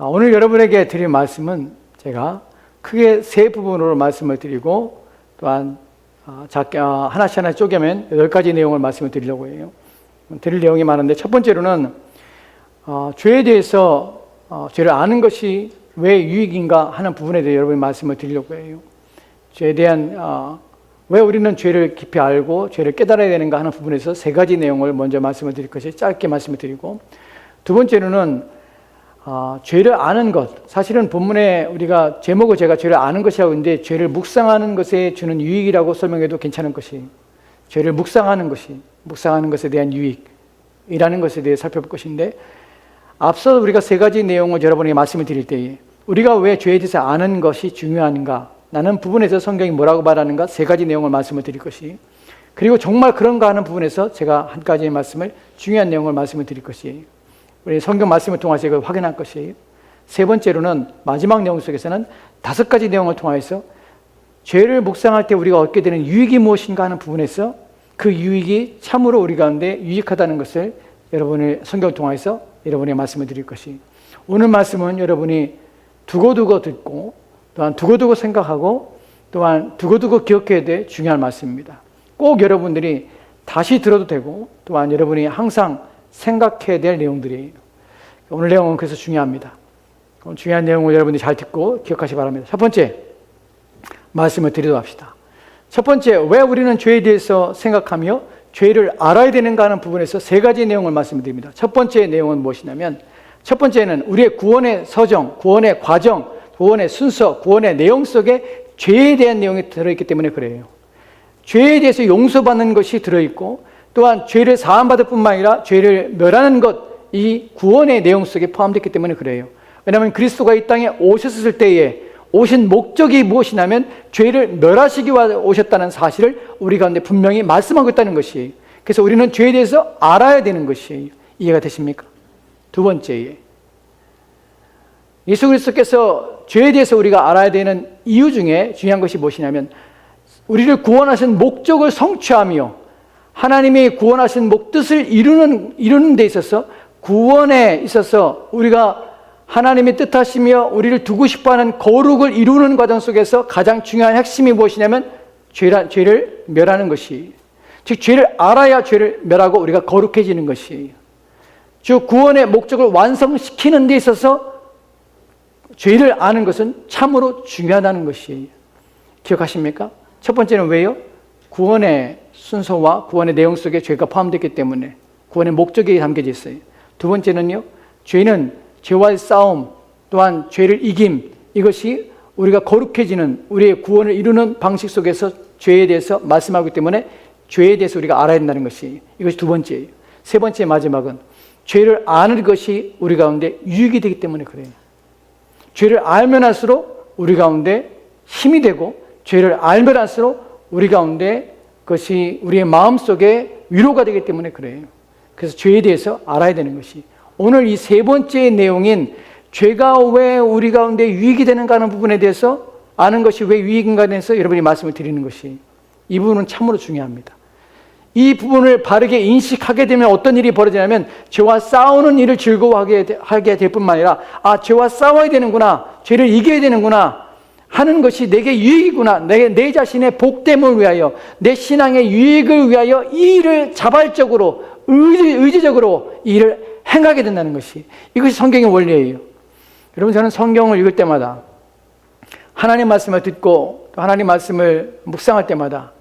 오늘 여러분에게 드릴 말씀은 제가 크게 세 부분으로 말씀을 드리고 또한 하나씩 쪼개면 10가지 내용을 말씀을 드리려고 해요. 드릴 내용이 많은데 첫 번째로는 죄에 대해서 죄를 아는 것이 왜 유익인가 하는 부분에 대해 여러분이 말씀을 드리려고 해요. 죄에 대한 왜 우리는 죄를 깊이 알고 죄를 깨달아야 되는가 하는 부분에서 세 가지 내용을 먼저 말씀을 드릴 것이 짧게 말씀을 드리고, 두 번째로는 죄를 아는 것, 사실은 본문에 우리가 제목을 제가 죄를 아는 것이라고 했는데 죄를 묵상하는 것에 주는 유익이라고 설명해도 괜찮은 것이, 죄를 묵상하는 것에 대한 유익이라는 것에 대해 살펴볼 것인데, 앞서 우리가 세 가지 내용을 여러분에게 말씀을 드릴 때에 우리가 왜 죄에 대해서 아는 것이 중요한가 라는 부분에서 성경이 뭐라고 말하는가 세 가지 내용을 말씀을 드릴 것이, 그리고 정말 그런가 하는 부분에서 제가 한 가지의 말씀을, 중요한 내용을 말씀을 드릴 것이에요. 우리 성경 말씀을 통해서 이걸 확인할 것이에요. 세 번째로는 마지막 내용 속에서는 5가지 내용을 통해서 죄를 묵상할 때 우리가 얻게 되는 유익이 무엇인가 하는 부분에서 그 유익이 참으로 우리 가운데 유익하다는 것을 여러분의 성경을 통해서 여러분의 말씀을 드릴 것이, 오늘 말씀은 여러분이 두고두고 듣고 또한 두고두고 생각하고 또한 두고두고 기억해야 될 중요한 말씀입니다. 꼭 여러분들이 다시 들어도 되고 또한 여러분이 항상 생각해야 될 내용들이에요. 오늘 내용은 그래서 중요합니다. 중요한 내용을 여러분들이 잘 듣고 기억하시기 바랍니다. 첫 번째 말씀을 드리도록 합시다. 첫 번째, 왜 우리는 죄에 대해서 생각하며 죄를 알아야 되는가 하는 부분에서 세 가지 내용을 말씀드립니다. 첫 번째 내용은 무엇이냐면, 첫 번째는 우리의 구원의 서정, 구원의 과정, 구원의 순서, 구원의 내용 속에 죄에 대한 내용이 들어있기 때문에 그래요. 죄에 대해서 용서받는 것이 들어있고 또한 죄를 사함받을 뿐만 아니라 죄를 멸하는 것, 이 구원의 내용 속에 포함되기 때문에 그래요. 왜냐하면 그리스도가 이 땅에 오셨을 때에 오신 목적이 무엇이냐면 죄를 멸하시기 위해 오셨다는 사실을 우리 가운데 분명히 말씀하고 있다는 것이에요. 그래서 우리는 죄에 대해서 알아야 되는 것이에요. 이해가 되십니까? 두 번째, 예수 그리스도께서 죄에 대해서 우리가 알아야 되는 이유 중에 중요한 것이 무엇이냐면, 우리를 구원하신 목적을 성취하며 하나님이 구원하신 뜻을 이루는 데 있어서, 구원에 있어서 우리가 하나님의 뜻하시며 우리를 두고 싶어하는 거룩을 이루는 과정 속에서 가장 중요한 핵심이 무엇이냐면 죄를 멸하는 것이, 즉 죄를 알아야 죄를 멸하고 우리가 거룩해지는 것이에요. 즉 구원의 목적을 완성시키는 데 있어서 죄를 아는 것은 참으로 중요하다는 것이에요. 기억하십니까? 첫 번째는 왜요? 구원의 순서와 구원의 내용 속에 죄가 포함되기 때문에 구원의 목적이 담겨져 있어요. 두 번째는요, 죄는 죄와의 싸움, 또한 죄를 이김, 이것이 우리가 거룩해지는 우리의 구원을 이루는 방식 속에서 죄에 대해서 말씀하기 때문에 죄에 대해서 우리가 알아야 된다는 것이, 이것이 두 번째예요. 세 번째 마지막은 죄를 아는 것이 우리 가운데 유익이 되기 때문에 그래요. 죄를 알면 할수록 우리 가운데 힘이 되고, 죄를 알면 할수록 우리 가운데 그것이 우리의 마음속에 위로가 되기 때문에 그래요. 그래서 죄에 대해서 알아야 되는 것이, 오늘 이 세 번째 내용인 죄가 왜 우리 가운데 유익이 되는가 하는 부분에 대해서 아는 것이 왜 유익인가에 대해서 여러분이 말씀을 드리는 것이, 이 부분은 참으로 중요합니다. 이 부분을 바르게 인식하게 되면 어떤 일이 벌어지냐면, 죄와 싸우는 일을 즐거워하게 될 뿐만 아니라, 죄와 싸워야 되는구나, 죄를 이겨야 되는구나 하는 것이 내게 유익이구나, 내 자신의 복됨을 위하여, 내 신앙의 유익을 위하여 이 일을 자발적으로 의지적으로 이 일을 행하게 된다는 것이, 이것이 성경의 원리예요. 여러분, 저는 성경을 읽을 때마다, 하나님 말씀을 듣고 또 하나님 말씀을 묵상할 때마다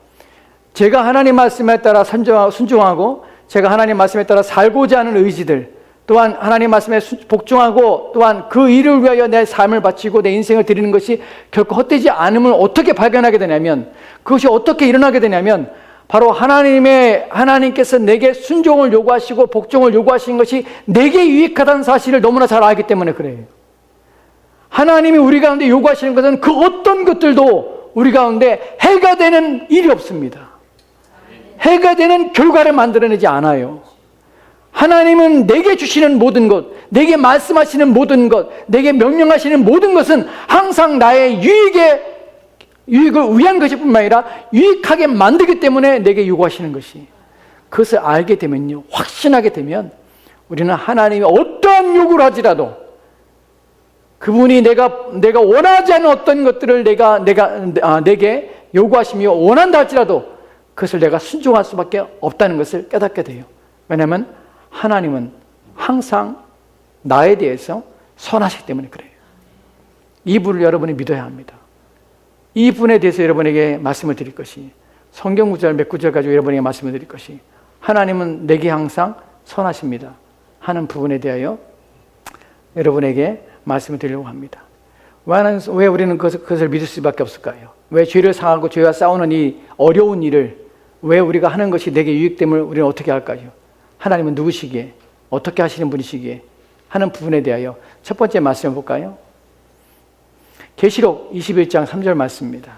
제가 하나님 말씀에 따라 순종하고 제가 하나님 말씀에 따라 살고자 하는 의지들, 또한 하나님 말씀에 복종하고 또한 그 일을 위하여 내 삶을 바치고 내 인생을 드리는 것이 결코 헛되지 않음을 어떻게 발견하게 되냐면, 그것이 어떻게 일어나게 되냐면, 바로 하나님께서 내게 순종을 요구하시고 복종을 요구하시는 것이 내게 유익하다는 사실을 너무나 잘 알기 때문에 그래요. 하나님이 우리 가운데 요구하시는 것은 그 어떤 것들도 우리 가운데 해가 되는 일이 없습니다. 해가 되는 결과를 만들어내지 않아요. 하나님은 내게 주시는 모든 것, 내게 말씀하시는 모든 것, 내게 명령하시는 모든 것은 항상 나의 유익을 위한 것일 뿐만 아니라 유익하게 만들기 때문에 내게 요구하시는 것이, 그것을 알게 되면요, 확신하게 되면 우리는 하나님이 어떠한 요구를 하지라도 그분이 내가 원하지 않는 어떤 것들을 내게 요구하시며 원한다 할지라도 그것을 내가 순종할 수밖에 없다는 것을 깨닫게 돼요. 왜냐하면 하나님은 항상 나에 대해서 선하시기 때문에 그래요. 이 분을 여러분이 믿어야 합니다. 이 분에 대해서 여러분에게 말씀을 드릴 것이, 성경 구절 몇 구절 가지고 여러분에게 말씀을 드릴 것이, 하나님은 내게 항상 선하십니다 하는 부분에 대하여 여러분에게 말씀을 드리려고 합니다. 왜 우리는 그것을 믿을 수밖에 없을까요? 왜 죄를 상하고 죄와 싸우는 이 어려운 일을 왜 우리가 하는 것이 내게 유익됨을 우리는 어떻게 할까요? 하나님은 누구시기에, 어떻게 하시는 분이시기에 하는 부분에 대하여 첫 번째 말씀을 볼까요? 계시록 21장 3절 말씀입니다.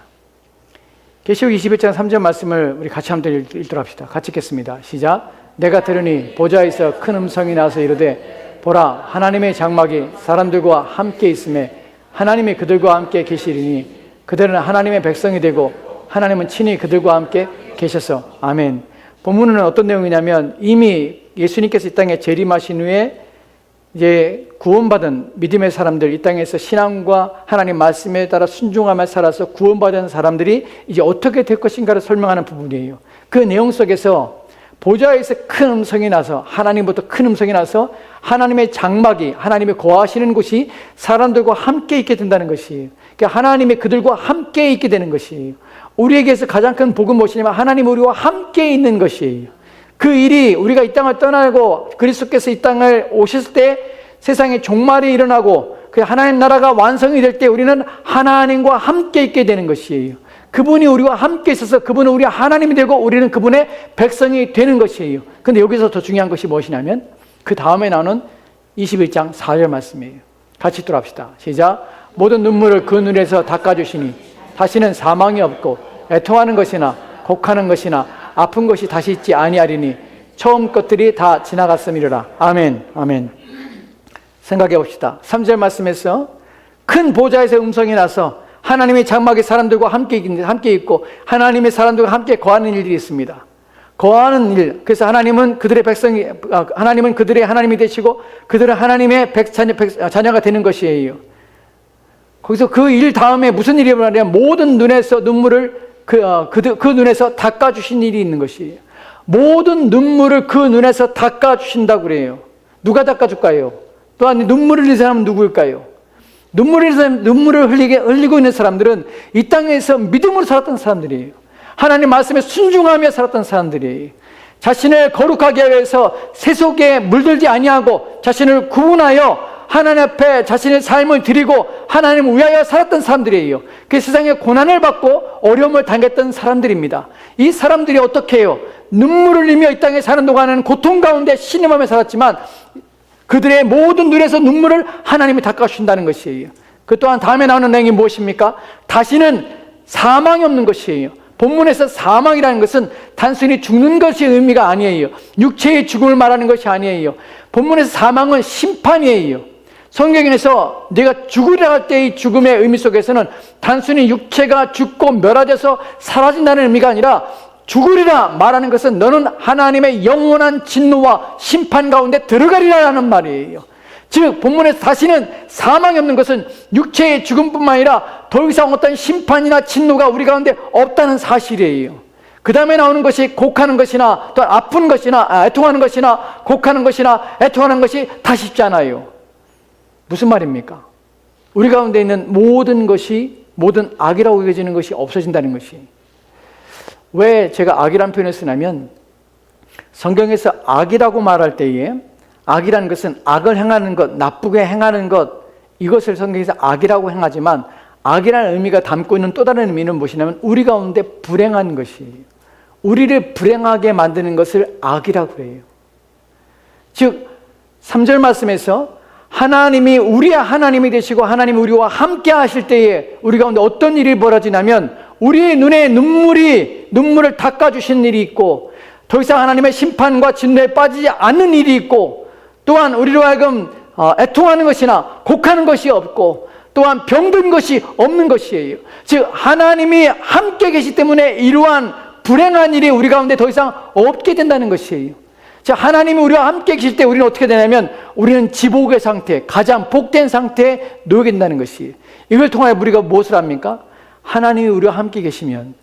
계시록 21장 3절 말씀을 우리 같이 한번 읽도록 합시다. 같이 읽겠습니다. 시작. 내가 들으니 보좌에서 큰 음성이 나서 이르되 보라, 하나님의 장막이 사람들과 함께 있음에 하나님이 그들과 함께 계시리니 그들은 하나님의 백성이 되고 하나님은 친히 그들과 함께 계셔서. 아멘. 본문은 어떤 내용이냐면 이미 예수님께서 이 땅에 재림하신 후에 이제 구원받은 믿음의 사람들, 이 땅에서 신앙과 하나님 말씀에 따라 순종하며 살아서 구원받은 사람들이 이제 어떻게 될 것인가를 설명하는 부분이에요. 그 내용 속에서 보좌에서 큰 음성이 나서, 하나님부터 큰 음성이 나서 하나님의 장막이, 하나님이 거하시는 곳이 사람들과 함께 있게 된다는 것이에요. 그러니까 하나님이 그들과 함께 있게 되는 것이에요. 우리에게서 가장 큰 복은 무엇이냐면 하나님 우리와 함께 있는 것이에요. 그 일이 우리가 이 땅을 떠나고 그리스도께서 이 땅을 오셨을 때 세상에 종말이 일어나고 그 하나님 나라가 완성이 될 때 우리는 하나님과 함께 있게 되는 것이에요. 그분이 우리와 함께 있어서 그분은 우리가 하나님이 되고 우리는 그분의 백성이 되는 것이에요. 근데 여기서 더 중요한 것이 무엇이냐면 그 다음에 나오는 21장 4절 말씀이에요. 같이 읽도록 합시다. 시작. 모든 눈물을 그 눈에서 닦아주시니 다시는 사망이 없고 애통하는 것이나 곡하는 것이나 아픈 것이 다시 있지 아니하리니 처음 것들이 다 지나갔음이로라. 아멘. 아멘. 생각해 봅시다. 3절 말씀에서 큰 보좌에서 음성이 나서 하나님의 장막이 사람들과 함께 있고 하나님의 사람들과 함께 거하는 일들이 있습니다. 거하는 일. 그래서 하나님은 그들의 백성이, 하나님은 그들의 하나님이 되시고 그들은 하나님의 자녀가 되는 것이에요. 거기서 그 일 다음에 무슨 일이 일어나냐면 모든 눈에서 눈물을 그 눈에서 닦아주신 일이 있는 것이에요. 모든 눈물을 그 눈에서 닦아주신다고 그래요. 누가 닦아줄까요? 또한 눈물을 흘리는 사람은 누구일까요? 눈물을 흘리고 있는 사람들은 이 땅에서 믿음으로 살았던 사람들이에요. 하나님 말씀에 순종하며 살았던 사람들이에요. 자신을 거룩하게 하기 위해서 세속에 물들지 아니하고 자신을 구원하여 하나님 앞에 자신의 삶을 드리고 하나님을 위하여 살았던 사람들이에요. 그 세상에 고난을 받고 어려움을 당했던 사람들입니다. 이 사람들이 어떻게 해요? 눈물을 흘리며 이 땅에 사는 동안은 고통 가운데 신음하며 살았지만 그들의 모든 눈에서 눈물을 하나님이 닦아주신다는 것이에요. 그 또한 다음에 나오는 내용이 무엇입니까? 다시는 사망이 없는 것이에요. 본문에서 사망이라는 것은 단순히 죽는 것이 의미가 아니에요. 육체의 죽음을 말하는 것이 아니에요. 본문에서 사망은 심판이에요. 성경에서 내가 죽으려 할 때의 죽음의 의미 속에서는 단순히 육체가 죽고 멸하져서 사라진다는 의미가 아니라 죽으리라 말하는 것은 너는 하나님의 영원한 진노와 심판 가운데 들어가리라는 말이에요. 즉 본문에서 다시는 사망이 없는 것은 육체의 죽음뿐만 아니라 더 이상 어떤 심판이나 진노가 우리 가운데 없다는 사실이에요. 그 다음에 나오는 것이 곡하는 것이나 또 아픈 것이나 애통하는 것이나 곡하는 것이나 애통하는 것이 다시 있잖아요. 무슨 말입니까? 우리 가운데 있는 모든 것이, 모든 악이라고 여겨지는 것이 없어진다는 것이. 왜 제가 악이라는 표현을 쓰냐면 성경에서 악이라고 말할 때에 악이라는 것은 악을 행하는 것, 나쁘게 행하는 것, 이것을 성경에서 악이라고 행하지만 악이라는 의미가 담고 있는 또 다른 의미는 무엇이냐면 우리 가운데 불행한 것이에요. 우리를 불행하게 만드는 것을 악이라고 해요. 즉 3절 말씀에서 하나님이 우리의 하나님이 되시고 하나님이 우리와 함께 하실 때에 우리 가운데 어떤 일이 벌어지냐면 우리의 눈에 눈물을 닦아주신 일이 있고 더 이상 하나님의 심판과 진노에 빠지지 않는 일이 있고 또한 우리로 하여금 애통하는 것이나 곡하는 것이 없고 또한 병든 것이 없는 것이에요. 즉 하나님이 함께 계시기 때문에 이러한 불행한 일이 우리 가운데 더 이상 없게 된다는 것이에요. 자, 하나님이 우리와 함께 계실 때 우리는 어떻게 되냐면 우리는 지복의 상태, 가장 복된 상태에 놓여 된다는 것이. 이걸 통하여 우리가 무엇을 합니까? 하나님이 우리와 함께 계시면,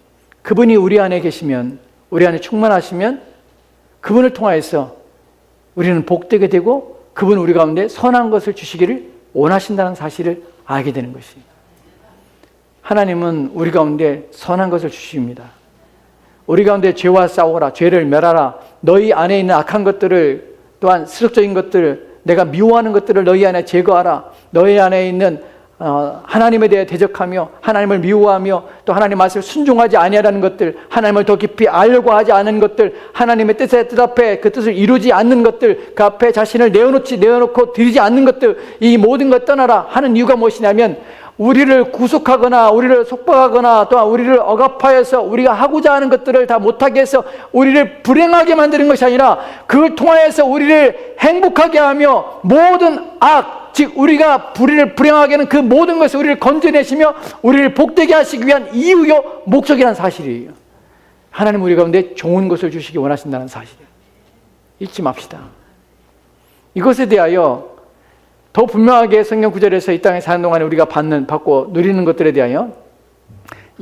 그분이 우리 안에 계시면, 우리 안에 충만하시면 그분을 통하여서 우리는 복되게 되고 그분 우리 가운데 선한 것을 주시기를 원하신다는 사실을 알게 되는 것이. 하나님은 우리 가운데 선한 것을 주십니다. 우리 가운데 죄와 싸우라, 죄를 멸하라, 너희 안에 있는 악한 것들을, 또한 세속적인 것들을, 내가 미워하는 것들을 너희 안에 제거하라. 너희 안에 있는 하나님에 대해 대적하며 하나님을 미워하며 또 하나님 말씀을 순종하지 아니하라는 것들, 하나님을 더 깊이 알려고 하지 않은 것들, 하나님의 뜻 앞에 그 뜻을 이루지 않는 것들, 그 앞에 자신을 내어놓고 드리지 않는 것들, 이 모든 것 떠나라 하는 이유가 무엇이냐면 우리를 구속하거나 우리를 속박하거나 또한 우리를 억압하여서 우리가 하고자 하는 것들을 다 못하게 해서 우리를 불행하게 만드는 것이 아니라 그걸 통하여서 우리를 행복하게 하며 모든 악, 즉 우리가 불행하게 하는 그 모든 것을 우리를 건져내시며 우리를 복되게 하시기 위한 이유요 목적이라는 사실이에요. 하나님 우리 가운데 좋은 것을 주시기 원하신다는 사실, 잊지 맙시다. 이것에 대하여 더 분명하게 성경 구절에서 이 땅에 사는 동안에 우리가 받고 누리는 것들에 대하여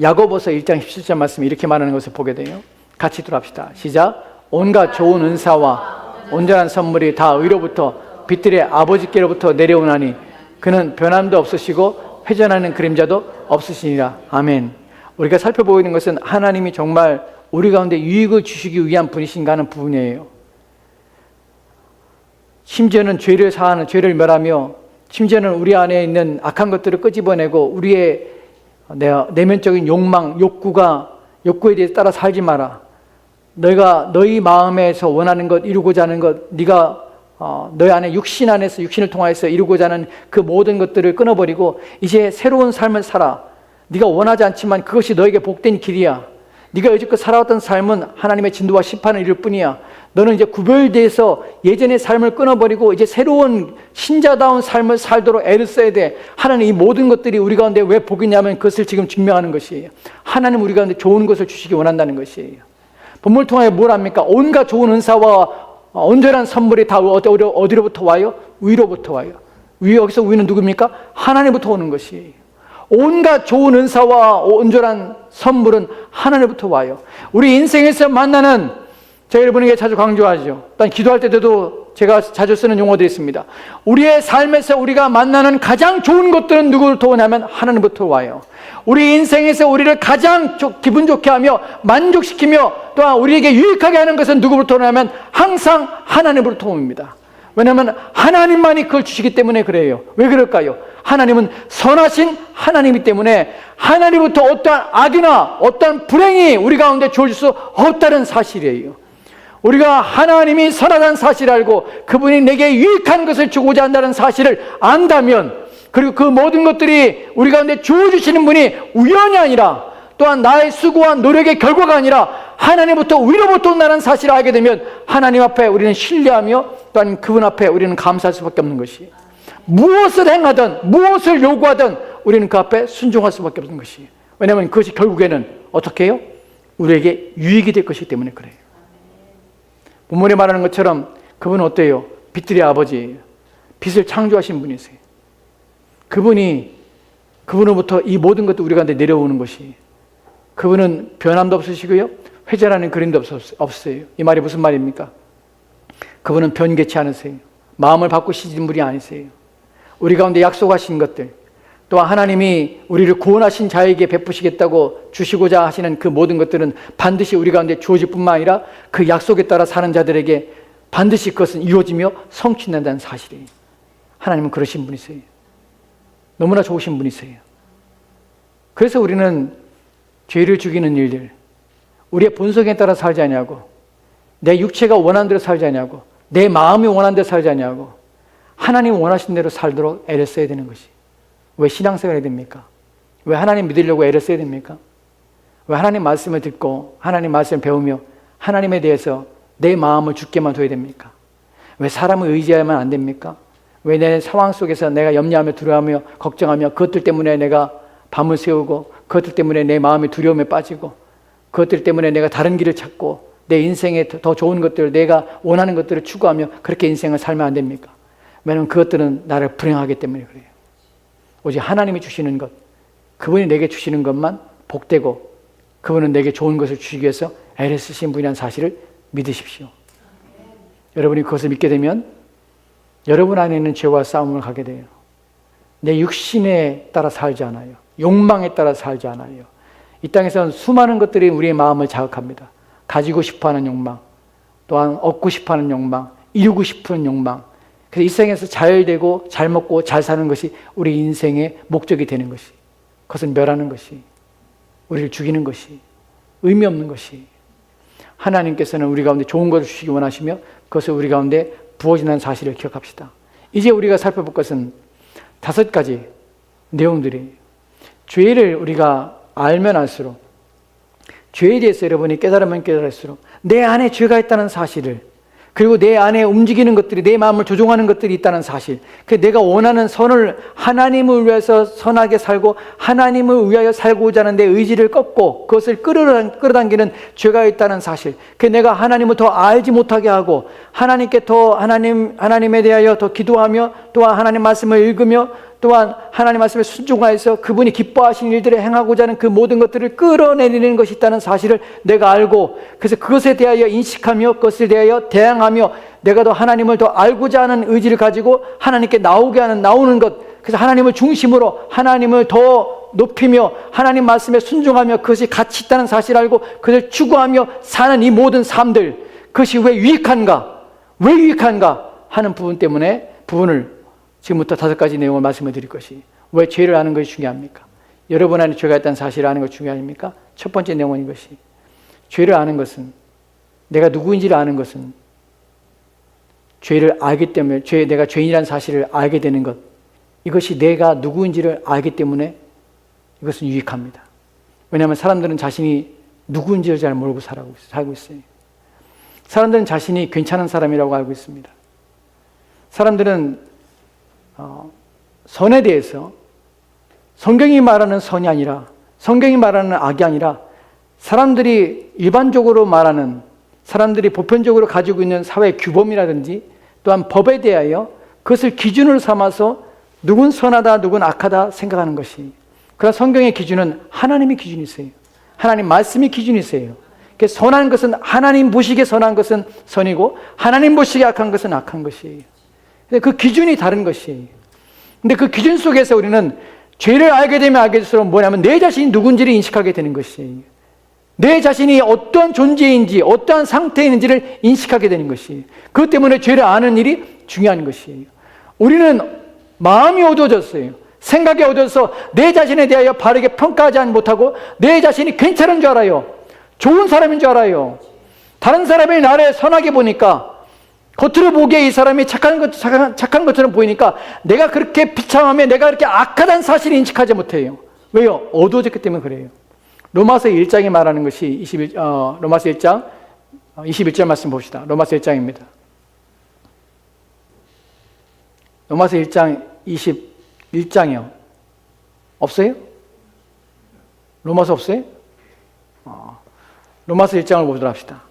야고보서 1장 17절 말씀이 이렇게 말하는 것을 보게 돼요. 같이 들어갑시다. 시작. 온갖 좋은 은사와 온전한 선물이 다 의로부터 빛들의 아버지께로부터 내려오나니 그는 변함도 없으시고 회전하는 그림자도 없으시니라. 아멘. 우리가 살펴보고 있는 것은 하나님이 정말 우리 가운데 유익을 주시기 위한 분이신가 하는 부분이에요. 심지어는 죄를 사하는, 죄를 멸하며 심지어는 우리 안에 있는 악한 것들을 끄집어내고 우리의 내면적인 욕망, 욕구에 대해 따라 살지 마라. 너희가 너희 마음에서 원하는 것, 이루고자 하는 것, 네가 너희 안에 육신 안에서 육신을 통하여서 이루고자 하는 그 모든 것들을 끊어버리고 이제 새로운 삶을 살아. 네가 원하지 않지만 그것이 너에게 복된 길이야. 네가 여지껏 살아왔던 삶은 하나님의 진도와 심판을 이룰 뿐이야. 너는 이제 구별돼서 예전의 삶을 끊어버리고 이제 새로운 신자다운 삶을 살도록 애를 써야 돼. 하나님 이 모든 것들이 우리 가운데 왜 복이냐면 그것을 지금 증명하는 것이에요. 하나님 우리 가운데 좋은 것을 주시기 원한다는 것이에요. 본문을 통하여 뭘 합니까? 온갖 좋은 은사와 온전한 선물이 다 어디로부터 와요? 위로부터 와요. 여기서 위는 누굽니까? 하나님부터 오는 것이에요. 온갖 좋은 은사와 온전한 선물은 하나님부터 와요. 우리 인생에서 만나는, 제가 여러분에게 자주 강조하죠. 일단 기도할 때도 제가 자주 쓰는 용어들이 있습니다. 우리의 삶에서 우리가 만나는 가장 좋은 것들은 누구로부터 오냐면 하나님부터 와요. 우리 인생에서 우리를 가장 기분 좋게 하며 만족시키며 또한 우리에게 유익하게 하는 것은 누구로부터 오냐면 항상 하나님으로부터 옵니다. 왜냐하면 하나님만이 그걸 주시기 때문에 그래요. 왜 그럴까요? 하나님은 선하신 하나님이기 때문에 하나님부터 어떠한 악이나 어떠한 불행이 우리 가운데 주어질 수 없다는 사실이에요. 우리가 하나님이 선하다는 사실을 알고 그분이 내게 유익한 것을 주고자 한다는 사실을 안다면, 그리고 그 모든 것들이 우리 가운데 주어주시는 분이 우연이 아니라 또한 나의 수고와 노력의 결과가 아니라 하나님부터 위로부터 온다는 사실을 알게 되면 하나님 앞에 우리는 신뢰하며 또한 그분 앞에 우리는 감사할 수밖에 없는 것이, 무엇을 행하든 무엇을 요구하든 우리는 그 앞에 순종할 수밖에 없는 것이. 왜냐하면 그것이 결국에는 어떻게 해요? 우리에게 유익이 될 것이기 때문에 그래요. 본문에 말하는 것처럼 그분은 어때요? 빛들의 아버지예요. 빛을 창조하신 분이세요. 그분으로부터 이 모든 것도 우리 가운데 내려오는 것이, 그분은 변함도 없으시고요 회전하는 그림도 없어요. 이 말이 무슨 말입니까? 그분은 변개치 않으세요. 마음을 바꾸시는 분이 아니세요. 우리 가운데 약속하신 것들, 또한 하나님이 우리를 구원하신 자에게 베푸시겠다고 주시고자 하시는 그 모든 것들은 반드시 우리 가운데 주어질 뿐만 아니라 그 약속에 따라 사는 자들에게 반드시 그것은 이루어지며 성취된다는 사실이에요. 하나님은 그러신 분이세요. 너무나 좋으신 분이세요. 그래서 우리는 죄를 죽이는 일들, 우리의 본성에 따라 살지 아니하고, 내 육체가 원하는 대로 살지 아니하고, 내 마음이 원하는 대로 살지 아니하고 하나님 원하신 대로 살도록 애를 써야 되는 것이. 왜 신앙생활을 해야 됩니까? 왜 하나님 믿으려고 애를 써야 됩니까? 왜 하나님 말씀을 듣고 하나님 말씀을 배우며 하나님에 대해서 내 마음을 죽게만 둬야 됩니까? 왜 사람을 의지하면 안 됩니까? 왜 내 상황 속에서 내가 염려하며 두려워하며 걱정하며 그것들 때문에 내가 밤을 새우고 그것들 때문에 내 마음이 두려움에 빠지고 그것들 때문에 내가 다른 길을 찾고 내 인생에 더 좋은 것들을, 내가 원하는 것들을 추구하며 그렇게 인생을 살면 안 됩니까? 왜냐하면 그것들은 나를 불행하기 때문에 그래요. 오직 하나님이 주시는 것, 그분이 내게 주시는 것만 복되고 그분은 내게 좋은 것을 주시기 위해서 애를 쓰신 분이라는 사실을 믿으십시오. 여러분이 그것을 믿게 되면 여러분 안에 있는 죄와 싸움을 하게 돼요. 내 육신에 따라 살지 않아요. 욕망에 따라 살지 않아요. 이 땅에서는 수많은 것들이 우리의 마음을 자극합니다. 가지고 싶어하는 욕망, 또한 얻고 싶어하는 욕망, 이루고 싶은 욕망. 그래서 이 세상에서 잘 되고 잘 먹고 잘 사는 것이 우리 인생의 목적이 되는 것이, 그것은 멸하는 것이, 우리를 죽이는 것이, 의미 없는 것이, 하나님께서는 우리 가운데 좋은 것을 주시기 원하시며 그것을 우리 가운데 부어진다는 사실을 기억합시다. 이제 우리가 살펴볼 것은 5가지 내용들이, 죄를 우리가 알면 알수록, 죄에 대해서 여러분이 깨달으면 깨달을수록 내 안에 죄가 있다는 사실을, 그리고 내 안에 움직이는 것들이, 내 마음을 조종하는 것들이 있다는 사실, 내가 원하는 선을, 하나님을 위해서 선하게 살고 하나님을 위하여 살고자 하는 내 의지를 꺾고 그것을 끌어당기는 죄가 있다는 사실, 내가 하나님을 더 알지 못하게 하고 하나님께 더 하나님에 대하여 더 기도하며, 또한 하나님 말씀을 읽으며, 또한 하나님 말씀에 순종하여서 그분이 기뻐하시는 일들을 행하고자 하는 그 모든 것들을 끌어내리는 것이 있다는 사실을 내가 알고, 그래서 그것에 대하여 인식하며 그것에 대하여 대항하며 내가 더 하나님을 더 알고자 하는 의지를 가지고 하나님께 나오는 것, 그래서 하나님을 중심으로 하나님을 더 높이며 하나님 말씀에 순종하며 그것이 가치 있다는 사실을 알고 그것을 추구하며 사는 이 모든 삶들, 그것이 왜 유익한가 하는 부분을 지금부터 5가지 내용을 말씀을 드릴 것이, 왜 죄를 아는 것이 중요합니까? 여러분 안에 죄가 있다는 사실을 아는 것이 중요합니까? 첫 번째 내용은 이것이, 죄를 아는 것은, 내가 누구인지를 아는 것은, 죄를 알기 때문에, 내가 죄인이라는 사실을 알게 되는 것, 이것이 내가 누구인지를 알기 때문에 이것은 유익합니다. 왜냐하면 사람들은 자신이 누구인지를 잘 모르고 살고 있어요. 사람들은 자신이 괜찮은 사람이라고 알고 있습니다. 사람들은 선에 대해서 성경이 말하는 선이 아니라, 성경이 말하는 악이 아니라, 사람들이 일반적으로 말하는, 사람들이 보편적으로 가지고 있는 사회 규범이라든지 또한 법에 대하여 그것을 기준으로 삼아서 누군 선하다 누군 악하다 생각하는 것이, 그러나 성경의 기준은 하나님의 기준이세요. 하나님 말씀이 기준이세요. 선한 것은, 하나님 보시기에 선한 것은 선이고 하나님 보시기에 악한 것은 악한 것이에요. 그 기준이 다른 것이에요. 근데 그 기준 속에서 우리는 죄를 알게 되면 알게 될수록 뭐냐면 내 자신이 누군지를 인식하게 되는 것이에요. 내 자신이 어떠한 존재인지, 어떠한 상태에 있는지를 인식하게 되는 것이에요. 그것 때문에 죄를 아는 일이 중요한 것이에요. 우리는 마음이 어두워졌어요. 생각이 어두워서 내 자신에 대하여 바르게 평가하지 못하고 내 자신이 괜찮은 줄 알아요. 좋은 사람인 줄 알아요. 다른 사람이 나를 선하게 보니까, 겉으로 보기에 이 사람이 착한 것처럼 보이니까 내가 그렇게 비참하며 내가 그렇게 악하다는 사실을 인식하지 못해요. 왜요? 어두워졌기 때문에 그래요. 로마서 1장이 말하는 것이 로마서 1장 21절 말씀 봅시다. 로마서 1장입니다. 로마서 1장 21장이요. 없어요? 로마서 없어요? 로마서 1장을 보도록 합시다.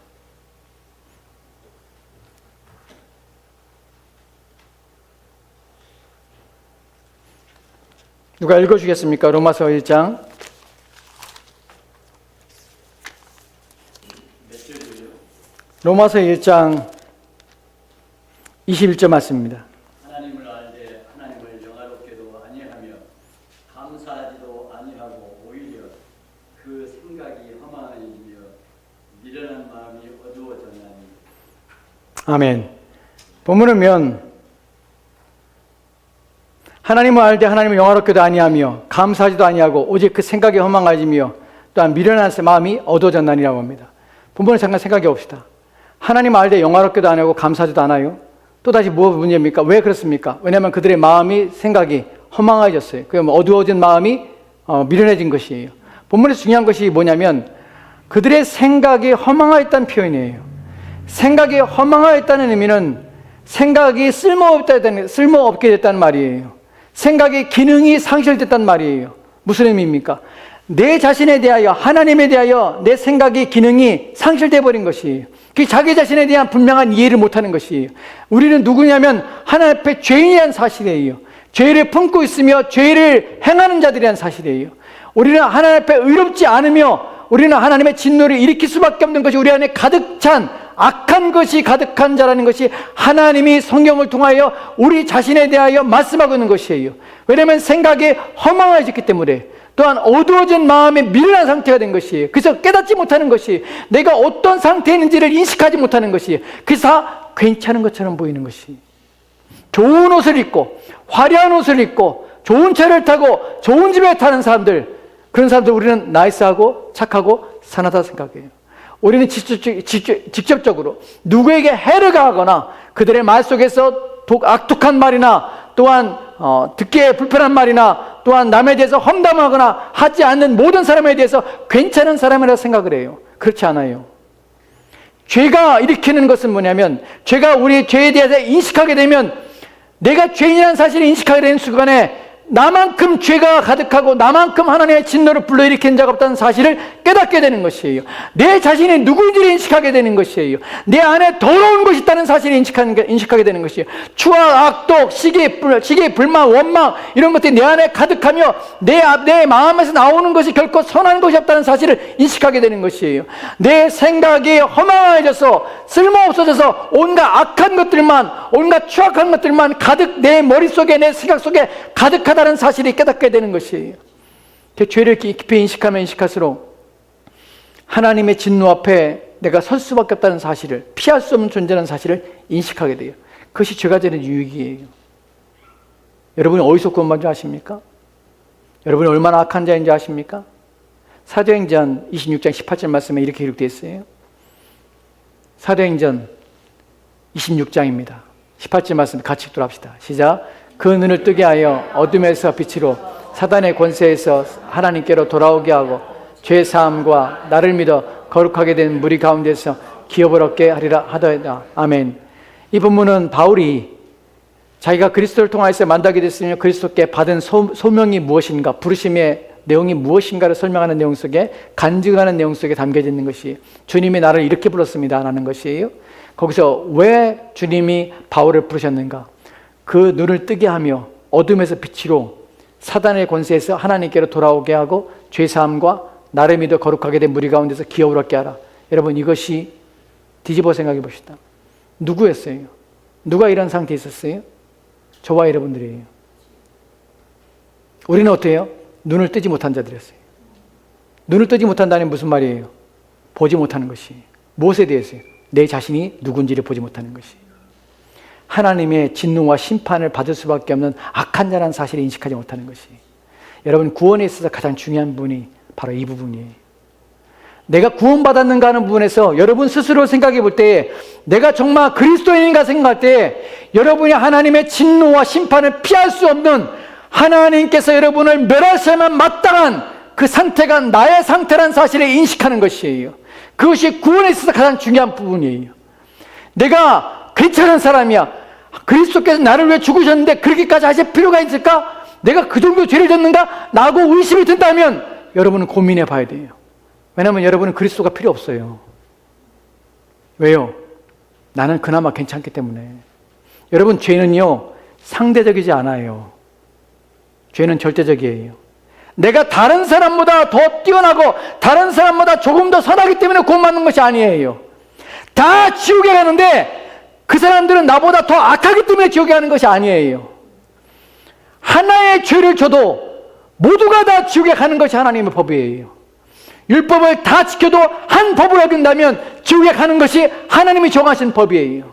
누가 읽어주겠습니까? 로마서 1장. 로마서 1장 21절 말씀입니다. 하나님을 알되 하나님을 영화롭게도 아니하며 감사하지도 아니하고 오히려 그 생각이 허망하여지며 미련한 마음이 어두워졌나니. 아멘. 본문을 보면 하나님을 알되 하나님을 영화롭게도 아니하며 감사하지도 아니하고 오직 그 생각이 허망해지며 또한 미련한 마음이 어두워졌나니라고 합니다. 본문을 잠깐 생각해 봅시다. 하나님 알되 영화롭게도 아니하고 감사하지도 않아요. 또다시 무엇 문제입니까? 왜 그렇습니까? 왜냐하면 그들의 마음이, 생각이 허망해졌어요. 그 어두워진 마음이 미련해진 것이에요. 본문에서 중요한 것이 뭐냐면 그들의 생각이 허망하였다는 표현이에요. 생각이 허망하였다는 의미는 생각이 쓸모없게 됐다는 말이에요. 생각의 기능이 상실됐단 말이에요. 무슨 의미입니까? 내 자신에 대하여, 하나님에 대하여 내 생각이 기능이 상실돼 버린 것이에요. 그 자기 자신에 대한 분명한 이해를 못하는 것이에요. 우리는 누구냐면 하나님 앞에 죄인이라는 사실이에요. 죄를 품고 있으며 죄를 행하는 자들이라는 사실이에요. 우리는 하나님 앞에 의롭지 않으며 우리는 하나님의 진노를 일으킬 수밖에 없는 것이 우리 안에 가득 찬 악한 것이 가득한 자라는 것이 하나님이 성경을 통하여 우리 자신에 대하여 말씀하고 있는 것이에요. 왜냐하면 생각이 허망해졌기 때문에, 또한 어두워진 마음에 미련한 상태가 된 것이에요. 그래서 깨닫지 못하는 것이, 내가 어떤 상태에 있는지를 인식하지 못하는 것이에요. 그래서 다 괜찮은 것처럼 보이는 것이, 좋은 옷을 입고 화려한 옷을 입고 좋은 차를 타고 좋은 집에 타는 사람들, 그런 사람들 우리는 나이스하고 착하고 선하다 생각해요. 우리는 직접적으로 누구에게 해를 가하거나 그들의 말 속에서 악독한 말이나 또한 듣기에 불편한 말이나 또한 남에 대해서 험담하거나 하지 않는 모든 사람에 대해서 괜찮은 사람이라고 생각을 해요. 그렇지 않아요. 죄가 일으키는 것은 뭐냐면, 죄가 우리의 죄에 대해서 인식하게 되면, 내가 죄인이라는 사실을 인식하게 되는 순간에 나만큼 죄가 가득하고 나만큼 하나님의 진노를 불러일으키는 자가 없다는 사실을 깨닫게 되는 것이에요. 내 자신이 누구인지를 인식하게 되는 것이에요. 내 안에 더러운 것이 있다는 사실을 인식하게 되는 것이에요. 추악, 악독, 시기, 불만, 원망 이런 것들이 내 안에 가득하며 내 마음에서 나오는 것이 결코 선한 것이 없다는 사실을 인식하게 되는 것이에요. 내 생각이 허망해져서 쓸모없어져서 온갖 악한 것들만, 온갖 추악한 것들만 가득 내 머릿속에, 내 생각 속에 가득하다는 사실을 깨닫게 되는 것이에요. 죄를 깊이 인식하면 인식할수록 하나님의 진노 앞에 내가 설 수밖에 없다는 사실을, 피할 수 없는 존재라는 사실을 인식하게 돼요. 그것이 죄가 되는 유익이에요. 여러분이 어디서 구원받은 줄 아십니까? 여러분이 얼마나 악한 자인지 아십니까? 사도행전 26장 18절 말씀에 이렇게 기록되어 있어요. 사도행전 26장입니다. 18절 말씀 같이 읽도록 합시다. 시작. 그 눈을 뜨게 하여 어둠에서 빛으로 사단의 권세에서 하나님께로 돌아오게 하고 죄 사함과 나를 믿어 거룩하게 된 무리 가운데서 기업을 얻게 하리라 하더이다. 아멘. 이 본문은 바울이 자기가 그리스도를 통하여서 만나게 됐으며 그리스도께 받은 소명이 무엇인가, 부르심의 내용이 무엇인가를 설명하는 내용 속에, 간증하는 내용 속에 담겨져 있는 것이, 주님이 나를 이렇게 불렀습니다 라는 것이에요. 거기서 왜 주님이 바울을 부르셨는가? 그 눈을 뜨게 하며 어둠에서 빛으로 사단의 권세에서 하나님께로 돌아오게 하고 죄사함과 나를 믿어 거룩하게 된 무리 가운데서 기업을 얻게 하라. 여러분, 이것이 뒤집어 생각해 봅시다. 누구였어요? 누가 이런 상태에 있었어요? 저와 여러분들이에요. 우리는 어때요? 눈을 뜨지 못한 자들이었어요. 눈을 뜨지 못한다는 무슨 말이에요? 보지 못하는 것이. 무엇에 대해서요? 내 자신이 누군지를 보지 못하는 것이. 하나님의 진노와 심판을 받을 수밖에 없는 악한 자라는 사실을 인식하지 못하는 것이. 여러분, 구원에 있어서 가장 중요한 부분이 바로 이 부분이에요. 내가 구원받았는가 하는 부분에서 여러분 스스로 생각해 볼 때, 내가 정말 그리스도인인가 생각할 때, 여러분이 하나님의 진노와 심판을 피할 수 없는, 하나님께서 여러분을 멸하셔야만 마땅한 그 상태가 나의 상태라는 사실을 인식하는 것이에요. 그것이 구원에 있어서 가장 중요한 부분이에요. 내가 괜찮은 사람이야, 그리스도께서 나를 왜 죽으셨는데 그렇게까지 하실 필요가 있을까? 내가 그 정도 죄를 졌는가? 라고 의심이 든다면 여러분은 고민해 봐야 돼요. 왜냐하면 여러분은 그리스도가 필요 없어요. 왜요? 나는 그나마 괜찮기 때문에. 여러분, 죄는요 상대적이지 않아요. 죄는 절대적이에요. 내가 다른 사람보다 더 뛰어나고 다른 사람보다 조금 더 선하기 때문에 구원받는 것이 아니에요. 다 지옥에 가는데 그 사람들은 나보다 더 악하기 때문에 지옥에 가는 것이 아니에요. 하나의 죄를 져도 모두가 다 지옥에 가는 것이 하나님의 법이에요. 율법을 다 지켜도 한 법을 어긴다면 지옥에 가는 것이 하나님이 정하신 법이에요.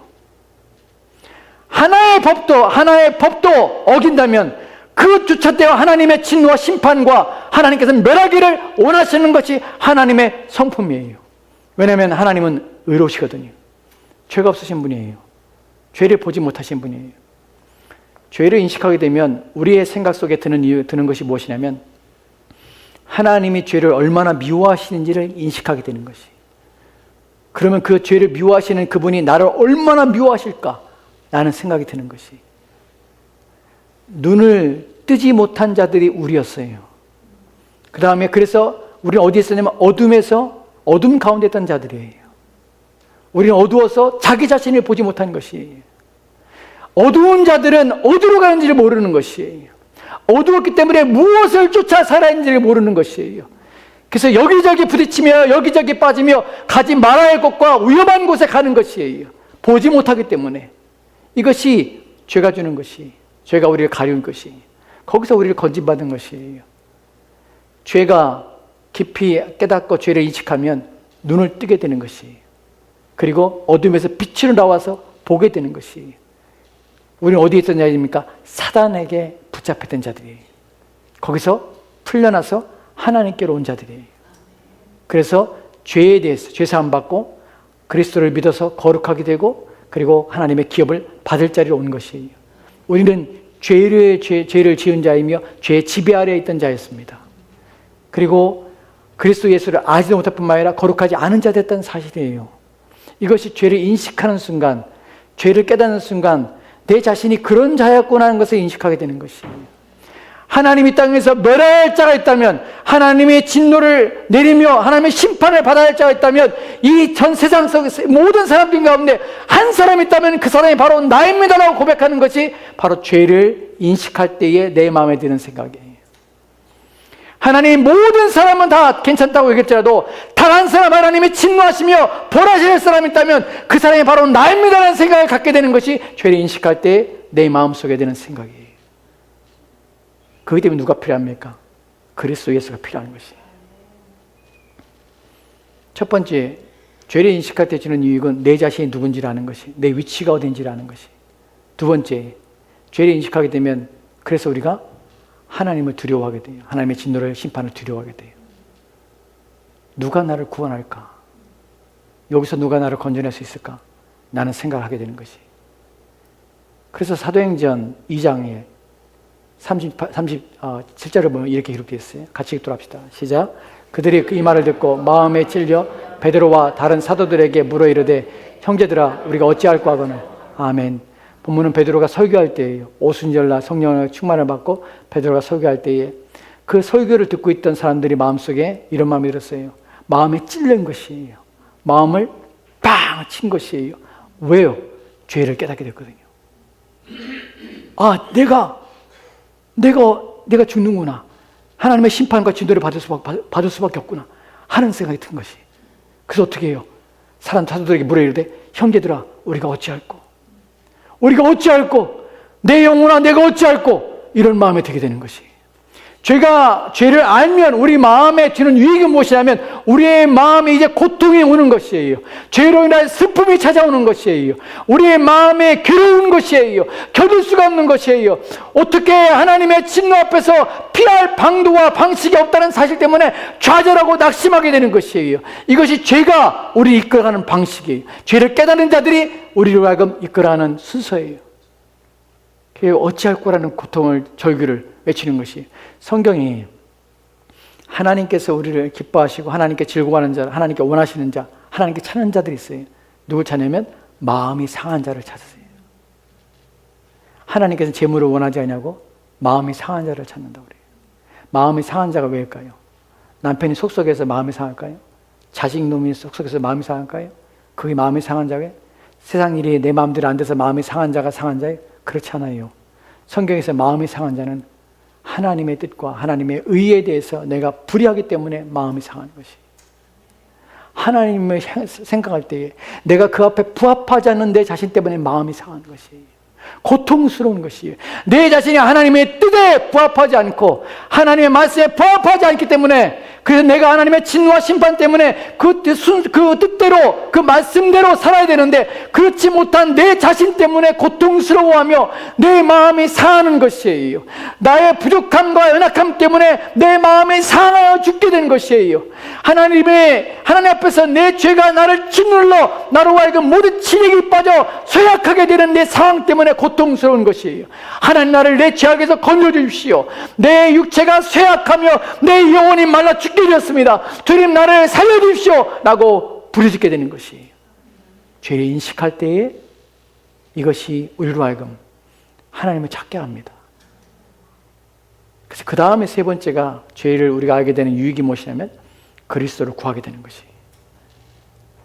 하나의 법도 어긴다면 그 주차되어 하나님의 진노와 심판과 하나님께서 멸하기를 원하시는 것이 하나님의 성품이에요. 왜냐하면 하나님은 의로우시거든요. 죄가 없으신 분이에요. 죄를 보지 못하신 분이에요. 죄를 인식하게 되면 우리의 생각 속에 드는 것이 무엇이냐면, 하나님이 죄를 얼마나 미워하시는지를 인식하게 되는 것이. 그러면 그 죄를 미워하시는 그분이 나를 얼마나 미워하실까? 라는 생각이 드는 것이. 눈을 뜨지 못한 자들이 우리였어요. 그 다음에 그래서 우리는 어디에 있었냐면 어둠 가운데 있던 자들이에요. 우리는 어두워서 자기 자신을 보지 못하는 것이에요. 어두운 자들은 어디로 가는지를 모르는 것이에요. 어두웠기 때문에 무엇을 쫓아 살아야 하는지를 모르는 것이에요. 그래서 여기저기 부딪히며 여기저기 빠지며 가지 말아야 할 곳과 위험한 곳에 가는 것이에요. 보지 못하기 때문에. 이것이 죄가 주는 것이, 죄가 우리를 가리운 것이, 거기서 우리를 건진받은 것이에요. 죄가 깊이 깨닫고 죄를 인식하면 눈을 뜨게 되는 것이에요. 그리고 어둠에서 빛으로 나와서 보게 되는 것이에요. 우리는 어디에 있던 자입니까? 사단에게 붙잡혔던 자들이에요. 거기서 풀려나서 하나님께로 온 자들이에요. 그래서 죄에 대해서 죄사함 받고 그리스도를 믿어서 거룩하게 되고 그리고 하나님의 기업을 받을 자리로 온 것이에요. 우리는 죄를 지은 자이며 죄의 지배 아래에 있던 자였습니다. 그리고 그리스도 예수를 알지도 못할 뿐만 아니라 거룩하지 않은 자 됐다는 사실이에요. 이것이 죄를 인식하는 순간, 죄를 깨닫는 순간 내 자신이 그런 자였구나 하는 것을 인식하게 되는 것이에요. 하나님이 땅에서 멸할 자가 있다면, 하나님의 진노를 내리며 하나님의 심판을 받아야 할 자가 있다면, 이 전 세상 속 모든 사람들 가운데 한 사람이 있다면 그 사람이 바로 나입니다라고 고백하는 것이 바로 죄를 인식할 때에 내 마음에 드는 생각이에요. 하나님 모든 사람은 다 괜찮다고 얘기했더라도 단 한 사람 하나님이 진노하시며 벌하실 사람이 있다면 그 사람이 바로 나입니다라는 생각을 갖게 되는 것이 죄를 인식할 때 내 마음속에 드는 생각이에요. 그렇기 때문에 누가 필요합니까? 그리스도 예수가 필요한 것이에요. 첫 번째, 죄를 인식할 때 주는 유익은 내 자신이 누군지를 아는 것이, 내 위치가 어딘지를 아는 것이. 두 번째, 죄를 인식하게 되면 그래서 우리가 하나님을 두려워하게 돼요. 하나님의 진노를, 심판을 두려워하게 돼요. 누가 나를 구원할까? 여기서 누가 나를 건져낼 수 있을까? 나는 생각하게 되는 것이. 그래서 사도행전 2장에 37절을 보면 이렇게 기록되어 있어요. 같이 읽도록 합시다. 시작. 그들이 이 말을 듣고 마음에 찔려 베드로와 다른 사도들에게 물어 이르되 형제들아 우리가 어찌할까 하거늘. 아멘. 본문은 베드로가 설교할 때예요. 오순절날 성령의 충만을 받고 베드로가 설교할 때에 그 설교를 듣고 있던 사람들이 마음속에 이런 마음이 들었어요. 마음에 찔린 것이에요. 마음을 빵 친 것이에요. 왜요? 죄를 깨닫게 됐거든요. 아, 내가 죽는구나. 하나님의 심판과 진노를 받을 수밖에 없구나 하는 생각이 든 것이. 그래서 어떻게 해요? 사도들에게 물어 이르되 형제들아 우리가 어찌할꼬? 우리가 어찌할꼬? 내 영혼아 내가 어찌할꼬? 이런 마음에 들게 되는 것이. 죄를 알면 우리 마음에 드는 유익은 무엇이냐면 우리의 마음에 이제 고통이 오는 것이에요. 죄로 인한 슬픔이 찾아오는 것이에요. 우리의 마음에 괴로운 것이에요. 견딜 수가 없는 것이에요. 어떻게 하나님의 진노 앞에서 피할 방도와 방식이 없다는 사실 때문에 좌절하고 낙심하게 되는 것이에요. 이것이 죄가 우리를 이끌어가는 방식이에요. 죄를 깨닫는 자들이 우리를 하여금 이끌어가는 순서예요. 어찌할 거라는 고통을, 절규를 외치는 것이. 성경이 하나님께서 우리를 기뻐하시고 하나님께 즐거워하는 자, 하나님께 원하시는 자, 하나님께 찾는 자들이 있어요. 누굴 찾냐면 마음이 상한 자를 찾으세요. 하나님께서는 재물을 원하지 않냐고 마음이 상한 자를 찾는다고 그래요. 마음이 상한 자가 왜일까요? 남편이 속속해서 마음이 상할까요? 자식 놈이 속속해서 마음이 상할까요? 그게 마음이 상한 자예요? 세상 일이 내 마음대로 안 돼서 마음이 상한 자가 상한 자예요? 그렇지 않아요. 성경에서 마음이 상한 자는 하나님의 뜻과 하나님의 의에 대해서 내가 불의하기 때문에 마음이 상한 것이. 하나님을 생각할 때에 내가 그 앞에 부합하지 않는 내 자신 때문에 마음이 상한 것이. 고통스러운 것이에요. 내 자신이 하나님의 뜻에 부합하지 않고 하나님의 말씀에 부합하지 않기 때문에, 그래서 내가 하나님의 진노와 심판 때문에 그 뜻대로 그 말씀대로 살아야 되는데 그렇지 못한 내 자신 때문에 고통스러워하며 내 마음이 상하는 것이에요. 나의 부족함과 연약함 때문에 내 마음이 상하여 죽게 된 것이에요. 하나님 앞에서 내 죄가 나를 짓눌러 나로 하여금 모든 치력이 빠져 쇠약하게 되는 내 상황 때문에 고통스러운 것이에요. 하나님 나를 내 죄악에서 건져주십시오. 내 육체가 쇠약하며 내 영혼이 말라 죽게 되었습니다. 주님 나를 살려주십시오 라고 부르짖게 되는 것이에요. 죄를 인식할 때에 이것이 우리로 하여금 하나님을 찾게 합니다. 그래서 그 다음에 세 번째가 죄를 우리가 알게 되는 유익이 무엇이냐면 그리스도를 구하게 되는 것이.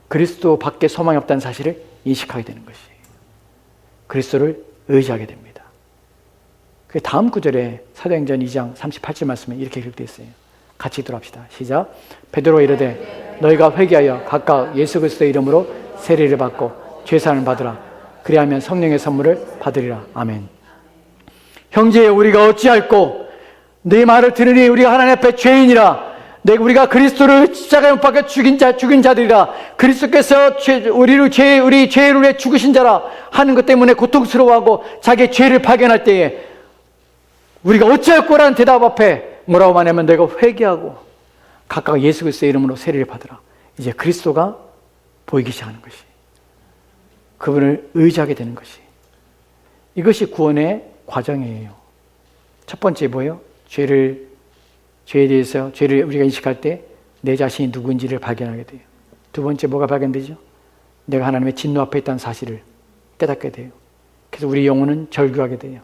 그리스도 밖에 소망이 없다는 사실을 인식하게 되는 것이. 그리스도를 의지하게 됩니다. 그 다음 구절에 사도행전 2장 38절 말씀에 이렇게 기록되어 있어요. 같이 읽도록 합시다. 시작. 베드로가 이르되 너희가 회개하여 각각 예수 그리스도의 이름으로 세례를 받고 죄사함을 받으라. 그리하면 성령의 선물을 받으리라. 아멘. 형제 우리가 어찌할꼬 네 말을 들으니 우리가 하나님 앞에 죄인이라. 우리가 그리스도를 십자가에 못 박혀 죽인 자들이라. 그리스도께서 우리 죄를 위해 죽으신 자라 하는 것 때문에 고통스러워하고 자기의 죄를 발견할 때에 우리가 어찌할 거라는 대답 앞에 뭐라고 말하냐면 내가 회개하고 각각 예수 그리스도의 이름으로 세례를 받으라. 이제 그리스도가 보이기 시작하는 것이. 그분을 의지하게 되는 것이. 이것이 구원의 과정이에요. 첫 번째 뭐예요? 죄에 대해서 죄를 우리가 인식할 때 내 자신이 누구인지를 발견하게 돼요. 두 번째 뭐가 발견되죠? 내가 하나님의 진노 앞에 있다는 사실을 깨닫게 돼요. 그래서 우리 영혼은 절규하게 돼요.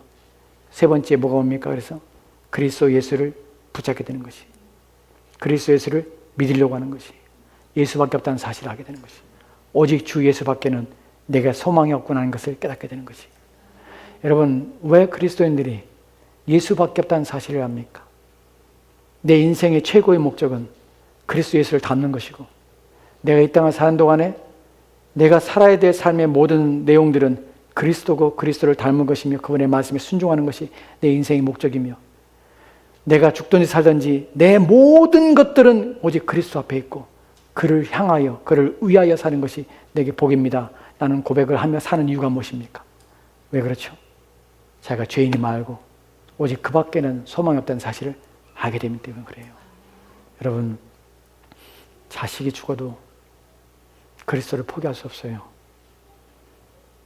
세 번째 뭐가 옵니까? 그래서 그리스도 예수를 붙잡게 되는 것이. 그리스도 예수를 믿으려고 하는 것이. 예수밖에 없다는 사실을 알게 되는 것이. 오직 주 예수밖에는 내가 소망이 없구나 하는 것을 깨닫게 되는 것이. 여러분, 왜 그리스도인들이 예수밖에 없다는 사실을 압니까? 내 인생의 최고의 목적은 그리스도 예수를 닮는 것이고, 내가 이 땅을 사는 동안에 내가 살아야 될 삶의 모든 내용들은 그리스도고 그리스도를 닮은 것이며 그분의 말씀에 순종하는 것이 내 인생의 목적이며, 내가 죽든지 살든지 내 모든 것들은 오직 그리스도 앞에 있고 그를 향하여 그를 위하여 사는 것이 내게 복입니다 라는 고백을 하며 사는 이유가 무엇입니까? 왜 그렇죠? 자기가 죄인임을 알고 오직 그 밖에는 소망이 없다는 사실을 알게 되기 때문에 그래요. 여러분, 자식이 죽어도 그리스도를 포기할 수 없어요.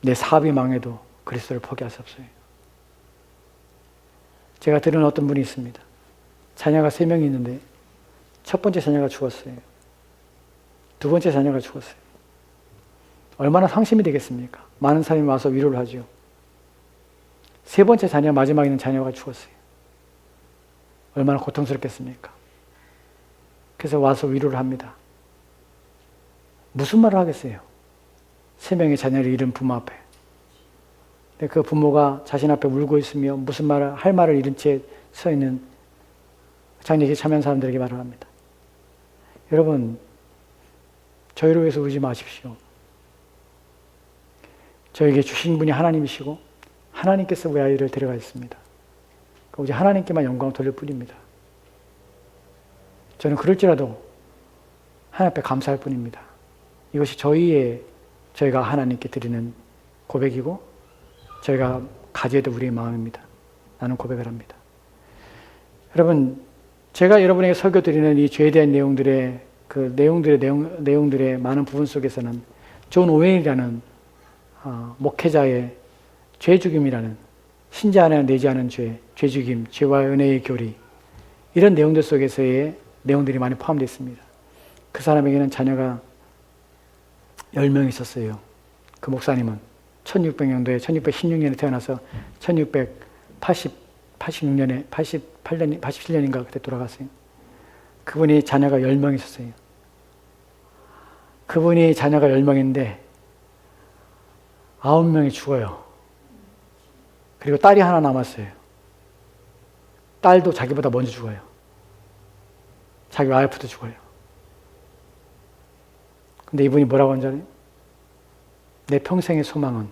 내 사업이 망해도 그리스도를 포기할 수 없어요. 제가 들은 어떤 분이 있습니다. 자녀가 3명이 있는데 첫 번째 자녀가 죽었어요. 두 번째 자녀가 죽었어요. 얼마나 상심이 되겠습니까? 많은 사람이 와서 위로를 하죠. 세 번째 자녀, 마지막에 있는 자녀가 죽었어요. 얼마나 고통스럽겠습니까? 그래서 와서 위로를 합니다. 무슨 말을 하겠어요? 3명의 자녀를 잃은 부모 앞에. 근데 그 부모가 자신 앞에 울고 있으며 무슨 말을 할 말을 잃은 채 서 있는 장례식에 참여한 사람들에게 말을 합니다. 여러분, 저희를 위해서 울지 마십시오. 저에게 주신 분이 하나님이시고 하나님께서 우리 아이를 데려가 있습니다. 오직 하나님께만 영광을 돌릴 뿐입니다. 저는 그럴지라도 하나님 앞에 감사할 뿐입니다. 이것이 저희가 하나님께 드리는 고백이고 저희가 가져야 될 우리의 마음입니다. 나는 고백을 합니다. 여러분, 제가 여러분에게 설교드리는 이 죄에 대한 내용들의 내용들의 많은 부분 속에서는 존 오웬이라는 목회자의 죄 죽임이라는 신자 안에 내지 않은 죄 죽임, 죄와 은혜의 교리, 이런 내용들 속에서의 내용들이 많이 포함되어 있습니다. 그 사람에게는 자녀가 10명 있었어요. 그 목사님은 1600년도에 1616년에 태어나서 1687년에 87년인가 그때 돌아갔어요. 그분이 자녀가 10명 있었어요. 그분이 자녀가 10명인데 9명이 죽어요. 그리고 딸이 하나 남았어요. 딸도 자기보다 먼저 죽어요. 자기 와이프도 죽어요. 근데 이분이 뭐라고 하는지 내 평생의 소망은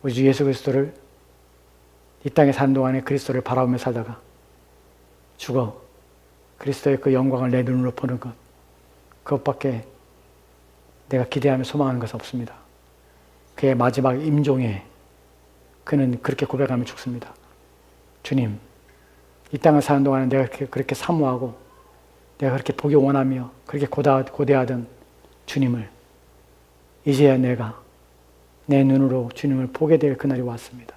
우리 예수 그리스도를 이 땅에 사는 동안에 그리스도를 바라보며 살다가 죽어 그리스도의 그 영광을 내 눈으로 보는 것, 그것밖에 내가 기대하며 소망하는 것은 없습니다. 그의 마지막 임종에 그는 그렇게 고백하며 죽습니다. 주님, 이 땅을 사는 동안에 내가 그렇게 사모하고 내가 그렇게 보기 원하며 그렇게 고대하던 주님을 이제야 내가 내 눈으로 주님을 보게 될 그날이 왔습니다.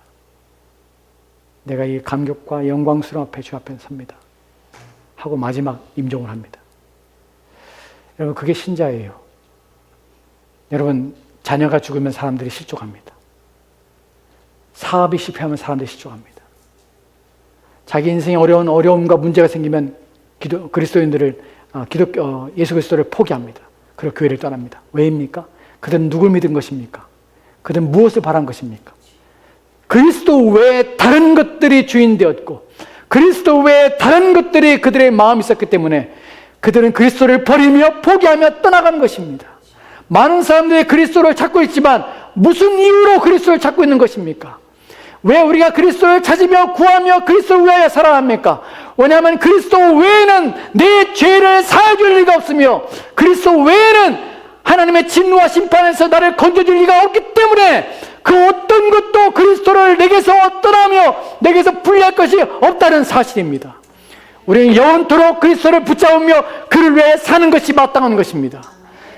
내가 이 감격과 영광스러운 앞에 주 앞에 섭니다. 하고 마지막 임종을 합니다. 여러분, 그게 신자예요. 여러분, 자녀가 죽으면 사람들이 실족합니다. 사업이 실패하면 사람들이 실족합니다. 자기 인생에 어려움과 문제가 생기면 그리스도인들을 예수 그리스도를 포기합니다. 그리고 교회를 떠납니다. 왜입니까? 그들은 누굴 믿은 것입니까? 그들은 무엇을 바란 것입니까? 그리스도 외에 다른 것들이 주인 되었고 그리스도 외에 다른 것들이 그들의 마음이 있었기 때문에 그들은 그리스도를 버리며 포기하며 떠나가는 것입니다. 많은 사람들이 그리스도를 찾고 있지만 무슨 이유로 그리스도를 찾고 있는 것입니까? 왜 우리가 그리스도를 찾으며 구하며 그리스도를 위하여 살아갑니까? 왜냐하면 그리스도 외에는 내 죄를 사해줄 리가 없으며 그리스도 외에는 하나님의 진노와 심판에서 나를 건져줄 리가 없기 때문에 그 어떤 것도 그리스도를 내게서 떠나며 내게서 분리할 것이 없다는 사실입니다. 우리는 영원토록 그리스도를 붙잡으며 그를 위해 사는 것이 마땅한 것입니다.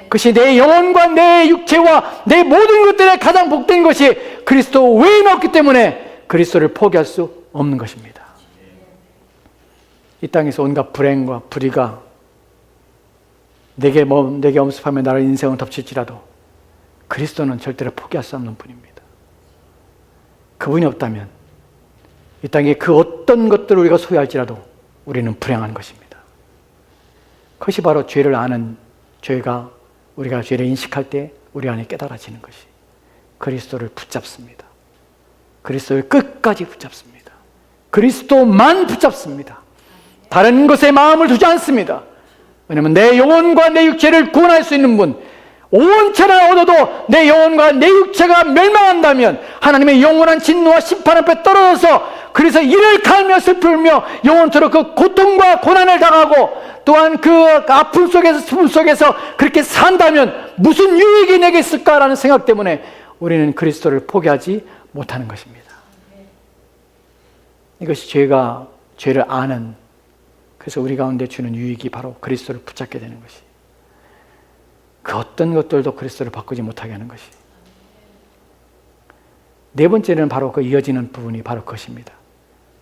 그것이 내 영혼과 내 육체와 내 모든 것들에 가장 복된 것이 그리스도 외에는 없기 때문에 그리스도를 포기할 수 없는 것입니다. 이 땅에서 온갖 불행과 불의가 내게 엄습하며 나를 인생을 덮칠지라도 그리스도는 절대로 포기할 수 없는 분입니다. 그분이 없다면 이 땅에 그 어떤 것들을 우리가 소유할지라도 우리는 불행한 것입니다. 그것이 바로 죄를 아는 죄가 우리가 죄를 인식할 때 우리 안에 깨달아지는 것이 그리스도를 붙잡습니다. 그리스도를 끝까지 붙잡습니다. 그리스도만 붙잡습니다. 다른 것에 마음을 두지 않습니다. 왜냐하면 내 영혼과 내 육체를 구원할 수 있는 분, 온 천하를 얻어도 내 영혼과 내 육체가 멸망한다면 하나님의 영원한 진노와 심판 앞에 떨어져서 그래서 이를 갈며 슬프며 영원토록 그 고통과 고난을 당하고 또한 그 아픔 속에서 슬픔 속에서 그렇게 산다면 무슨 유익이 내게 있을까라는 생각 때문에 우리는 그리스도를 포기하지 못하는 것입니다. 이것이 죄를 아는, 그래서 우리 가운데 주는 유익이 바로 그리스도를 붙잡게 되는 것이, 그 어떤 것들도 그리스도를 바꾸지 못하게 하는 것이. 네 번째는 바로 그 이어지는 부분이 바로 그것입니다.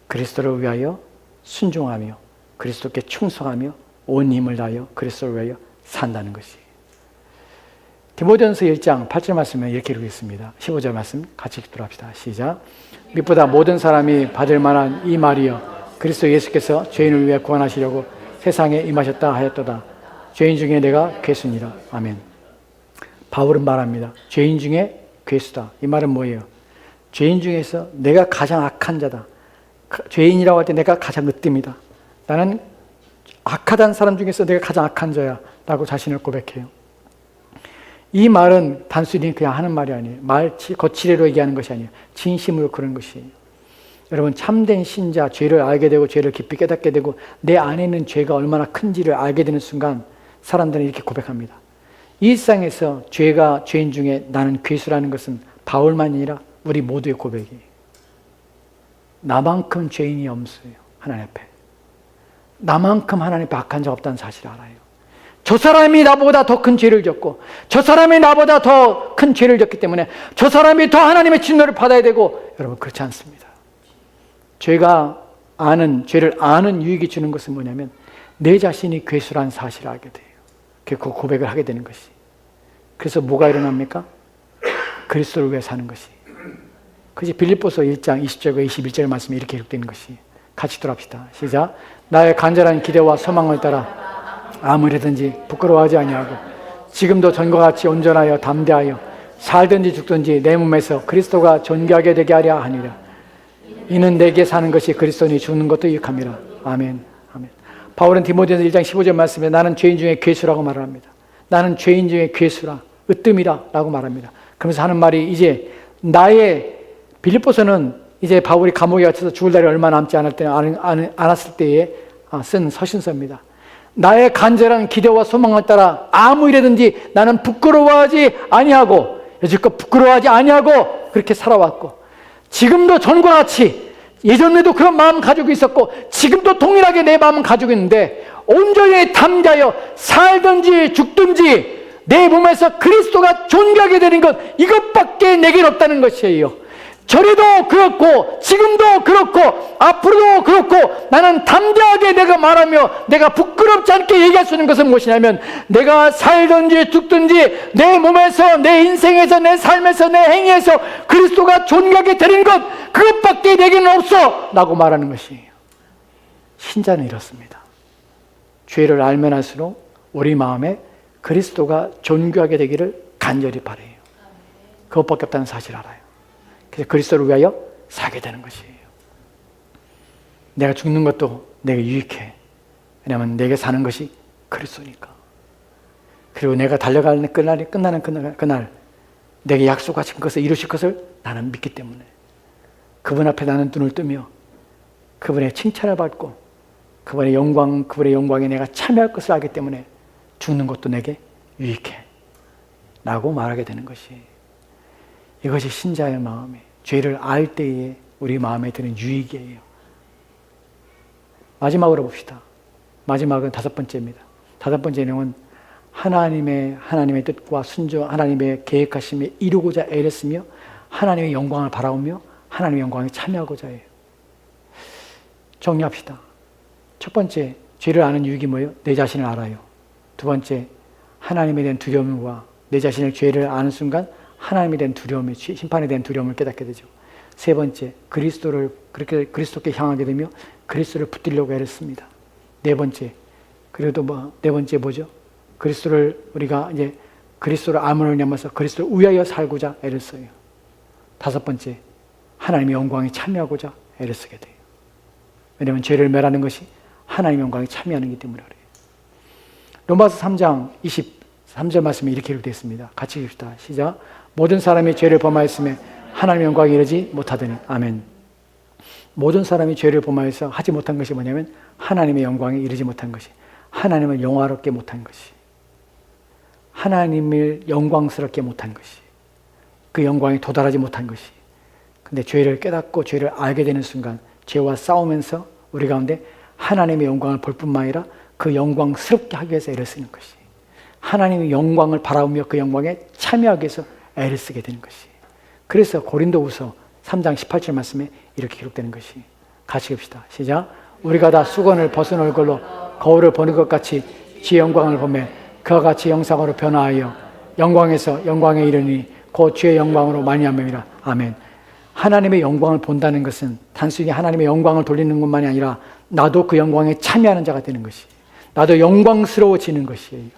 그리스도를 위하여 순종하며 그리스도께 충성하며 온 힘을 다하여 그리스도를 위하여 산다는 것이. 디모데전서 1장 8절 말씀에 이렇게 읽겠습니다. 15절 말씀 같이 읽도록 합시다. 시작. 빛보다 모든 사람이 받을 만한 이 말이여 그리스도 예수께서 죄인을 위해 구원하시려고 세상에 임하셨다 하였도다. 죄인 중에 내가 괴수니라. 아멘. 바울은 말합니다. 죄인 중에 괴수다. 이 말은 뭐예요? 죄인 중에서 내가 가장 악한 자다. 죄인이라고 할 때 내가 가장 으뜸이다. 나는 악하다는 사람 중에서 내가 가장 악한 자야 라고 자신을 고백해요. 이 말은 단순히 그냥 하는 말이 아니에요. 거칠애로 얘기하는 것이 아니에요. 진심으로 그런 것이에요. 여러분, 참된 신자, 죄를 알게 되고 죄를 깊이 깨닫게 되고 내 안에 있는 죄가 얼마나 큰지를 알게 되는 순간 사람들은 이렇게 고백합니다. 이 일상에서 죄인 중에 나는 괴수라는 것은 바울만이 아니라 우리 모두의 고백이에요. 나만큼 죄인이 없어요. 하나님 앞에. 나만큼 하나님 앞에 악한 자 없다는 사실을 알아요. 저 사람이 나보다 더 큰 죄를 졌고 저 사람이 나보다 더 큰 죄를 졌기 때문에 저 사람이 더 하나님의 진노를 받아야 되고, 여러분 그렇지 않습니다. 죄를 아는 유익이 주는 것은 뭐냐면 내 자신이 괴수라는 사실을 알게 돼요. 그 고백을 하게 되는 것이. 그래서 뭐가 일어납니까? 그리스도를 위해 사는 것이. 그것이 빌립보서 1장 20절과 21절 말씀에 이렇게 기록되는 것이. 같이 돌아합시다. 시작. 나의 간절한 기대와 소망을 따라 아무래든지 부끄러워하지 아니하고 지금도 전과 같이 온전하여 담대하여 살든지 죽든지 내 몸에서 그리스도가 존귀하게 되게 하려 하니라. 이는 내게 사는 것이 그리스도니 죽는 것도 유익함이라. 아멘. 아멘. 바울은 디모데전서 1장 15절 말씀에 나는 죄인 중에 괴수라고 말을 합니다. 나는 죄인 중에 괴수라, 으뜸이라 라고 말합니다. 그러면서 하는 말이 이제 빌립보서는 이제 바울이 감옥에 갇혀서 죽을 날이 얼마 남지 않았을 때에 쓴 서신서입니다. 나의 간절한 기대와 소망을 따라 아무 일이든지 나는 부끄러워하지 아니하고 여지껏 부끄러워하지 아니하고 그렇게 살아왔고 지금도 전과 같이 예전에도 그런 마음 가지고 있었고 지금도 동일하게 내 마음은 가지고 있는데 온전히 담대하여 살든지 죽든지 내 몸에서 그리스도가 존귀하게 되는 것, 이것밖에 내겐 없다는 것이에요. 전에도 그렇고 지금도 그렇고 앞으로도 그렇고 나는 담대하게 내가 말하며 내가 부끄럽지 않게 얘기할 수 있는 것은 무엇이냐면 내가 살든지 죽든지 내 몸에서 내 인생에서 내 삶에서 내 행위에서 그리스도가 존귀하게 되는 것, 그것밖에 내게는 없어 라고 말하는 것이에요. 신자는 이렇습니다. 죄를 알면 할수록 우리 마음에 그리스도가 존귀하게 되기를 간절히 바라요. 그것밖에 없다는 사실을 알아요. 그래서 그리스도를 위하여 살게 되는 것이에요. 내가 죽는 것도 내게 유익해. 왜냐하면 내게 사는 것이 그리스도니까. 그리고 내가 달려가는 그날이 끝나는 그날 내게 약속하신 것을 이루실 것을 나는 믿기 때문에 그분 앞에 나는 눈을 뜨며 그분의 칭찬을 받고 그분의 영광에 내가 참여할 것을 알기 때문에 죽는 것도 내게 유익해 라고 말하게 되는 것이, 이것이 신자의 마음이 죄를 알 때에 우리 마음에 드는 유익이에요. 마지막으로 봅시다. 마지막은 5번째입니다. 5번째 내용은 하나님의 뜻과 순종, 하나님의 계획하심에 이루고자 애렸으며 하나님의 영광을 바라오며 하나님의 영광에 참여하고자 해요. 정리합시다. 첫 번째, 죄를 아는 유익이 뭐예요? 내 자신을 알아요. 두 번째, 하나님에 대한 두려움과 내 자신의 죄를 아는 순간 하나님에 대한 두려움이, 심판에 대한 두려움을 깨닫게 되죠. 세 번째, 그리스도께 향하게 되며 그리스도를 붙들려고 애렸습니다. 네 번째, 네 번째 뭐죠? 우리가 이제 그리스도를 암을 넘어서 그리스도를 위하여 살고자 애를 써요. 5번째, 하나님의 영광에 참여하고자 애를 쓰게 돼요. 왜냐하면 죄를 멸하는 것이 하나님의 영광에 참여하는 것이기 때문에 그래요. 로마서 3장 23절 말씀에 이렇게 기록되어 있습니다. 같이 읽읍시다. 시작. 모든 사람이 죄를 범하였음에 하나님의 영광에 이르지 못하더니. 아멘. 모든 사람이 죄를 범하여서 하지 못한 것이 뭐냐면 하나님의 영광에 이르지 못한 것이, 하나님을 영화롭게 못한 것이, 하나님을 영광스럽게 못한 것이, 그 영광에 도달하지 못한 것이. 근데 죄를 깨닫고 죄를 알게 되는 순간 죄와 싸우면서 우리 가운데 하나님의 영광을 볼 뿐만 아니라 그 영광스럽게 하기 위해서 애를 쓰는 것이, 하나님의 영광을 바라보며 그 영광에 참여하기 위해서 애를 쓰게 되는 것이. 그래서 고린도후서 3장 18절 말씀에 이렇게 기록되는 것이. 같이 읽읍시다. 시작. 우리가 다 수건을 벗은 얼굴로 거울을 보는 것 같이 주의 영광을 보며 그와 같이 형상으로 변화하여 영광에서 영광에 이르니 곧 주의 영광으로 말미암음이라. 아멘. 하나님의 영광을 본다는 것은 단순히 하나님의 영광을 돌리는 것만이 아니라 나도 그 영광에 참여하는 자가 되는 것이, 나도 영광스러워지는 것이에요.